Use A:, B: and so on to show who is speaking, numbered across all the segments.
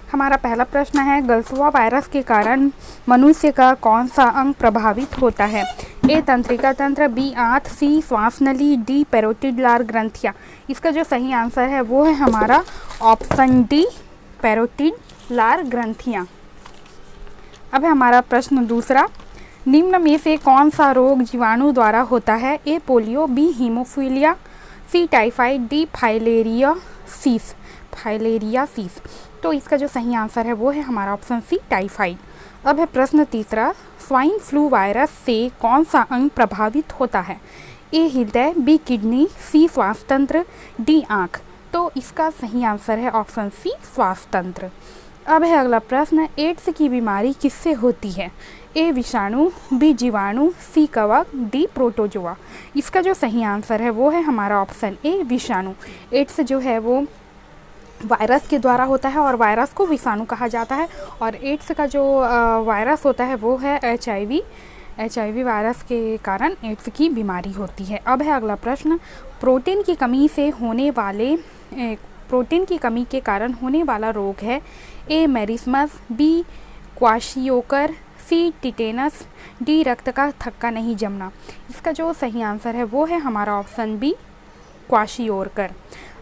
A: हमारा पहला प्रश्न है, गलसुआ वायरस के कारण मनुष्य का कौन सा अंग प्रभावित होता है? ए तंत्रिका तंत्र, बी आंत, सी श्वास नली, डी पैरोटिड लार ग्रंथियाँ। इसका जो सही आंसर है वो है हमारा ऑप्शन डी, पैरोटिड लार ग्रंथियाँ। अब है हमारा प्रश्न दूसरा, निम्न में से कौन सा रोग जीवाणु द्वारा होता है? ए पोलियो, बी हीमोफीलिया, सी टाइफाइड, डी फाइलेरियासिस। तो इसका जो सही आंसर है वो है हमारा ऑप्शन सी, टाइफाइड। अब है प्रश्न तीसरा, स्वाइन फ्लू वायरस से कौन सा अंग प्रभावित होता है? ए हृदय, बी किडनी, सी श्वास तंत्र, डी आँख। तो इसका सही आंसर है ऑप्शन सी, श्वास तंत्र। अब है अगला प्रश्न, एड्स की बीमारी किससे होती है? ए विषाणु, बी जीवाणु, सी कवक, डी प्रोटोजोआ। इसका जो सही आंसर है वो है हमारा ऑप्शन ए, विषाणु। एड्स जो है वो वायरस के द्वारा होता है और वायरस को विषाणु कहा जाता है, और एड्स का जो वायरस होता है वो है HIV वायरस के कारण एड्स की बीमारी होती है। अब है अगला प्रश्न, प्रोटीन की कमी के कारण होने वाला रोग है? ए मेरिस्मस, बी क्वाशियोकर, सी टिटेनस, डी रक्त का थक्का नहीं जमना। इसका जो सही आंसर है वो है हमारा ऑप्शन बी, क्वाशियोकर।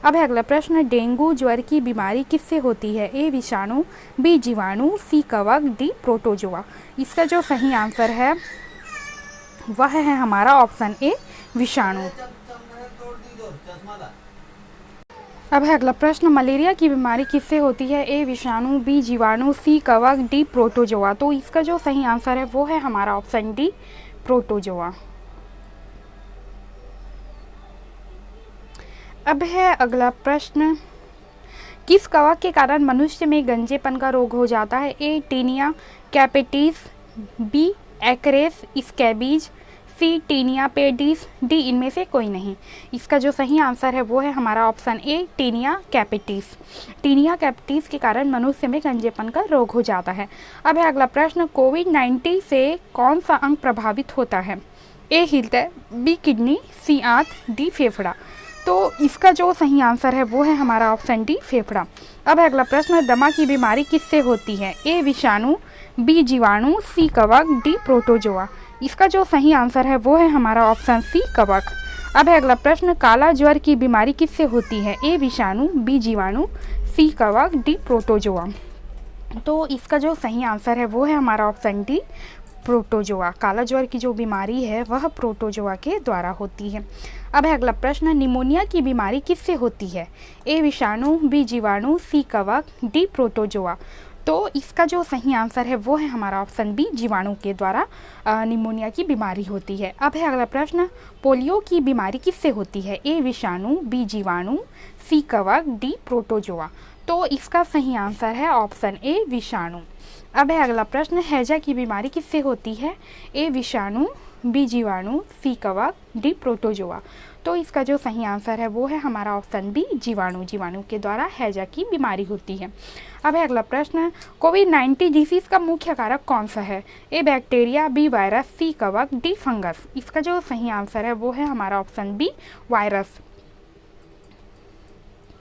A: अब है अगला प्रश्न, डेंगू ज्वर की बीमारी किससे होती है? ए विषाणु, बी जीवाणु, सी कवक, डी प्रोटोजोआ। इसका जो सही आंसर है वह है हमारा ऑप्शन ए, विषाणु। अब है अगला प्रश्न, मलेरिया की बीमारी किससे होती है? ए विषाणु, बी जीवाणु, सी कवक, डी प्रोटोजोआ। तो इसका जो सही आंसर है वो है हमारा ऑप्शन डी, प्रोटोजोआ। अब है अगला प्रश्न, किस कवक के कारण मनुष्य में गंजेपन का रोग हो जाता है? ए टीनिया कैपिटिस, बी एक्रेस scabies, C tinea pedis, D इनमें से कोई नहीं। इसका जो सही आंसर है वो है हमारा option A, tinea capitis. Tinea capitis के कारण मनुष्य में गंजेपन का रोग हो जाता है। अब है अगला प्रश्न, कोविड-19 से कौन सा अंग प्रभावित होता है? ए हृदय, बी किडनी, सी आंत, डी फेफड़ा। तो इसका जो सही आंसर है वो है हमारा ऑप्शन डी, फेफड़ा। अब है अगला प्रश्न, दमा की बीमारी किससे होती है? ए विषाणु, बी जीवाणु, सी कवक, डी प्रोटोजोआ। इसका जो सही आंसर है वो है हमारा ऑप्शन सी, कवक। अब है अगला प्रश्न, काला ज्वर की बीमारी किससे होती है? ए विषाणु, बी जीवाणु, सी कवक, डी प्रोटोजोआ। तो इसका जो सही आंसर है वो है हमारा ऑप्शन डी, प्रोटोजोआ। काला ज्वर की जो बीमारी है वह प्रोटोजोआ के द्वारा होती है। अब है अगला प्रश्न, निमोनिया की बीमारी किससे होती है? ए विषाणु, बी जीवाणु, सी कवक, डी प्रोटोजोआ। तो इसका जो सही आंसर है वो है हमारा ऑप्शन बी, जीवाणु के द्वारा निमोनिया की बीमारी होती है। अब है अगला प्रश्न, पोलियो की बीमारी किससे होती है? ए विषाणु, बी जीवाणु, सी कवक, डी प्रोटोजोआ। तो इसका सही आंसर है ऑप्शन ए, विषाणु। अब है अगला प्रश्न, हैजा की बीमारी किससे होती है? ए विषाणु, बी जीवाणु, सी कवक, डी प्रोटोजोआ। तो इसका जो सही आंसर है वो है हमारा ऑप्शन बी, जीवाणु के द्वारा हैजा की बीमारी होती है। अब है अगला प्रश्न, कोविड-19 डिसीज़ का मुख्य कारक कौन सा है? ए बैक्टीरिया, बी वायरस, सी कवक, डी फंगस। इसका जो सही आंसर है वो है हमारा ऑप्शन बी, वायरस।